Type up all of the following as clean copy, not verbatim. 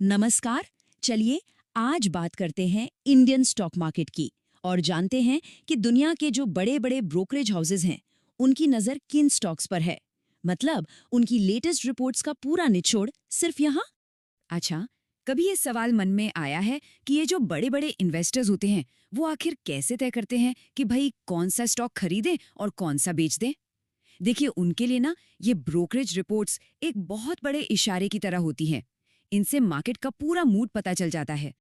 नमस्कार। चलिए आज बात करते हैं इंडियन स्टॉक मार्केट की और जानते हैं कि दुनिया के जो बड़े बड़े ब्रोकरेज हाउसेज हैं उनकी नज़र किन स्टॉक्स पर है। मतलब उनकी लेटेस्ट रिपोर्ट्स का पूरा निचोड़ सिर्फ यहाँ। अच्छा, कभी ये सवाल मन में आया है कि ये जो बड़े बड़े इन्वेस्टर्स होते हैं वो आखिर कैसे तय करते हैं कि भाई कौन सा स्टॉक खरीदें और कौन सा बेच दें। देखिए उनके लिए ना ये ब्रोकरेज रिपोर्ट्स एक बहुत बड़े इशारे की तरह होती हैं। इनसे मार्केट का पूरा मूड पता चल जाता है।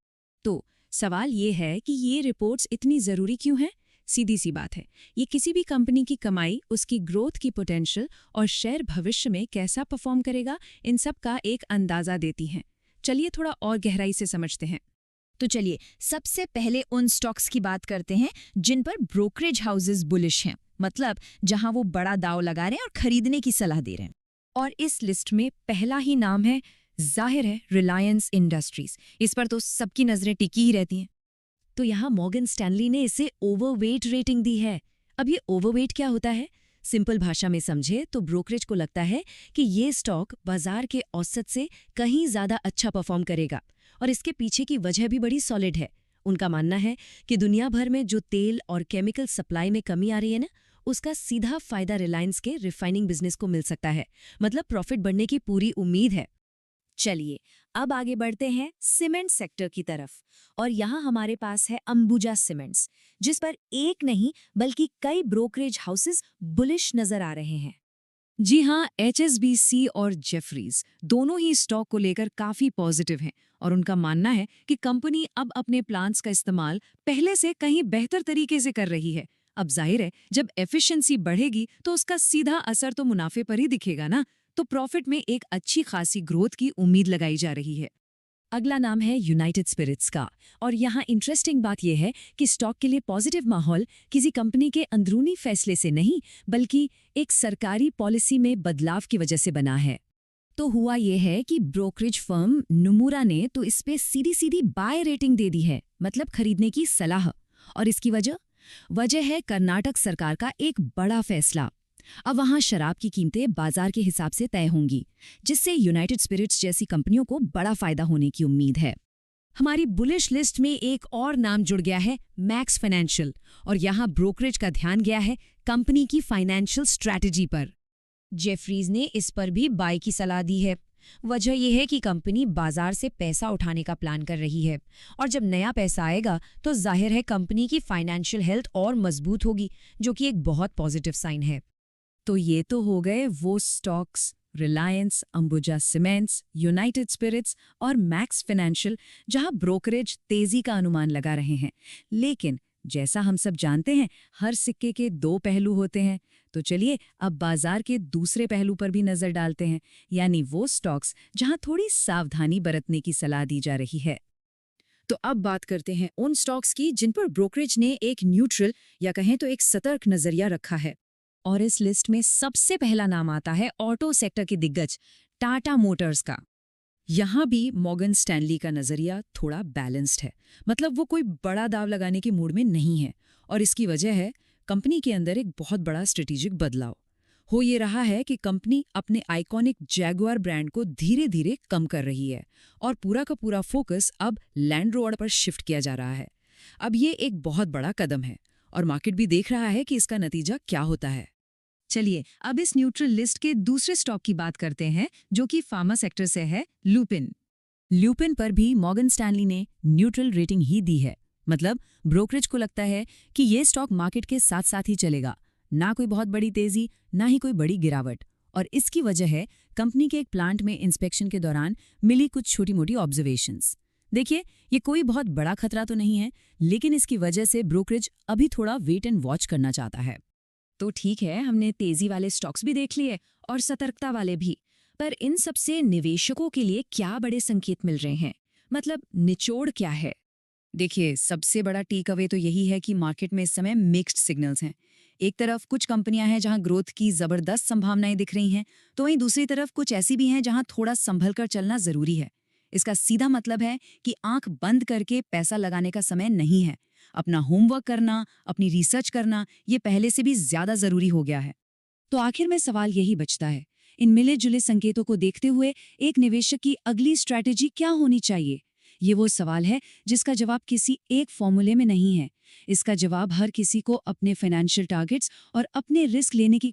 तो सवाल ये है कि ये रिपोर्ट्स इतनी ज़रूरी क्यों हैं? सीधी सी बात है, ये किसी भी कंपनी की कमाई, उसकी ग्रोथ की पोटेंशियल और शेयर भविष्य में कैसा परफॉर्म करेगा, इन सब का एक अंदाज़ा देती हैं। चलिए थोड़ा और गहराई से समझते हैं। तो चलिए सबसे पहले उन स्टॉक्स की बात करते हैं जिन पर ब्रोकरेज हाउसेस बुलिश हैं, मतलब जहां वो बड़ा दांव लगा रहे हैं और खरीदने की सलाह दे रहे हैं। और इस लिस्ट में पहला ही नाम है, जाहिर है, रिलायंस इंडस्ट्रीज। इस पर तो सबकी नजरें टिकी ही रहती हैं। तो यहाँ मॉर्गन स्टैनली ने इसे ओवरवेट रेटिंग दी है। अब ये ओवरवेट क्या होता है? सिंपल भाषा में समझे तो ब्रोकरेज को लगता है कि ये स्टॉक बाजार के औसत से कहीं ज्यादा अच्छा परफॉर्म करेगा और इसके पीछे की वजह भी बड़ी सॉलिड है। उनका मानना है कि दुनिया भर में जो तेल और केमिकल सप्लाई में कमी आ रही है ना, उसका सीधा फायदा रिलायंस के रिफाइनिंग बिजनेस को मिल सकता है। मतलब प्रॉफिट बढ़ने की पूरी उम्मीद है। चलिए अब आगे बढ़ते हैं सीमेंट सेक्टर की तरफ। और यहाँ हमारे पास है अंबुजा सीमेंट्स, जिस पर एक नहीं बल्कि कई ब्रोकरेज हाउसेस बुलिश नजर आ रहे हैं। जी हाँ, एचएसबीसी और जेफरीज दोनों ही स्टॉक को लेकर काफी पॉजिटिव हैं और उनका मानना है कि कंपनी अब अपने प्लांट्स का इस्तेमाल पहले से कहीं बेहतर तरीके से कर रही है। अब जाहिर है, जब एफिशिएंसी बढ़ेगी तो उसका सीधा असर तो मुनाफे पर ही दिखेगा ना। तो प्रॉफिट में एक अच्छी खासी ग्रोथ की उम्मीद लगाई जा रही है। अगला नाम है यूनाइटेड स्पिरिट्स का। और यहाँ इंटरेस्टिंग बात यह है कि स्टॉक के लिए पॉजिटिव माहौल किसी कंपनी के अंदरूनी फैसले से नहीं, बल्कि एक सरकारी पॉलिसी में बदलाव की वजह से बना है। तो हुआ यह है कि ब्रोकरेज फर्म नुमुरा ने तो इस पे सीधी सीधी बाय रेटिंग दे दी है, मतलब खरीदने की सलाह। और इसकी वजह वजह है कर्नाटक सरकार का एक बड़ा फैसला। अब वहां शराब की कीमतें बाजार के हिसाब से तय होंगी, जिससे यूनाइटेड स्पिरिट्स जैसी कंपनियों को बड़ा फायदा होने की उम्मीद है। हमारी बुलिश लिस्ट में एक और नाम जुड़ गया है, मैक्स फाइनेंशियल। और यहाँ ब्रोकरेज का ध्यान गया है कंपनी की फाइनेंशियल स्ट्रैटेजी पर। जेफरीज ने इस पर भी बाय की सलाह दी है। वजह यह है कि कंपनी बाजार से पैसा उठाने का प्लान कर रही है और जब नया पैसा आएगा तो जाहिर है कंपनी की फाइनेंशियल हेल्थ और मजबूत होगी, जो कि एक बहुत पॉजिटिव साइन है। तो ये तो हो गए वो stocks, Reliance, Ambuja cements, United Spirits और मैक्स फाइनेंशियल, जहां ब्रोकरेज तेजी का अनुमान लगा रहे हैं। लेकिन जैसा हम सब जानते हैं, हर सिक्के के दो पहलू होते हैं। तो चलिए अब बाजार के दूसरे पहलू पर भी नजर डालते हैं, यानी वो स्टॉक्स जहां थोड़ी सावधानी बरतने की सलाह दी जा रही है। तो अब बात करते हैं उन स्टॉक्स की जिन पर ब्रोकरेज ने एक न्यूट्रल या कहें तो एक सतर्क नजरिया रखा है। और इस लिस्ट में सबसे पहला नाम आता है ऑटो सेक्टर के दिग्गज टाटा मोटर्स का। यहाँ भी मॉर्गन स्टैनली का नजरिया थोड़ा बैलेंस्ड है, मतलब वो कोई बड़ा दाव लगाने के मूड में नहीं है। और इसकी वजह है कंपनी के अंदर एक बहुत बड़ा स्ट्रेटेजिक बदलाव। हो ये रहा है कि कंपनी अपने आइकॉनिक जैगुआर ब्रांड को धीरे धीरे कम कर रही है और पूरा का पूरा फोकस अब लैंड रोवर पर शिफ्ट किया जा रहा है। अब ये एक बहुत बड़ा कदम है और मार्केट भी देख रहा है कि इसका नतीजा क्या होता है। चलिए अब इस न्यूट्रल लिस्ट के दूसरे स्टॉक की बात करते हैं, जो कि फार्मा सेक्टर से है, लुपिन। ल्यूपिन पर भी मॉर्गन स्टैनली ने न्यूट्रल रेटिंग ही दी है। मतलब ब्रोकरेज को लगता है कि ये स्टॉक मार्केट के साथ साथ ही चलेगा, ना कोई बहुत बड़ी तेजी, ना ही कोई बड़ी गिरावट। और इसकी वजह है कंपनी के एक प्लांट में इंस्पेक्शन के दौरान मिली कुछ छोटी मोटी ऑब्जर्वेशंस। देखिए, ये कोई बहुत बड़ा खतरा तो नहीं है, लेकिन इसकी वजह से ब्रोकरेज अभी थोड़ा वेट एंड वॉच करना चाहता है। तो ठीक है, हमने तेजी वाले स्टॉक्स भी देख लिए और सतर्कता वाले भी। पर इन सबसे निवेशकों के लिए क्या बड़े संकेत मिल रहे हैं? मतलब निचोड़ क्या है? देखिए, सबसे बड़ा टेक अवे तो यही है कि मार्केट में इस समय मिक्स्ड सिग्नल्स हैं। एक तरफ कुछ कंपनियां हैं जहां ग्रोथ की जबरदस्त संभावनाएं दिख रही हैं, तो वहीं दूसरी तरफ कुछ ऐसी भी हैं जहां थोड़ा संभल कर चलना जरूरी है। इसका सीधा मतलब है कि आंख बंद करके पैसा लगाने का समय नहीं है। अपना होमवर्क करना, अपनी रिसर्च करना, ये पहले से भी ज्यादा जरूरी हो गया है। तो आखिर में सवाल यही बचता है इन मिले जुले संकेतों को देखते हुए एक निवेशक की अगली स्ट्रैटेजी क्या होनी चाहिए? ये वो सवाल है जिसका जवाब किसी एक फॉर्मूले में नहीं है। इसका जवाब हर किसी को अपने फाइनेंशियल टारगेट्स और अपने रिस्क लेने की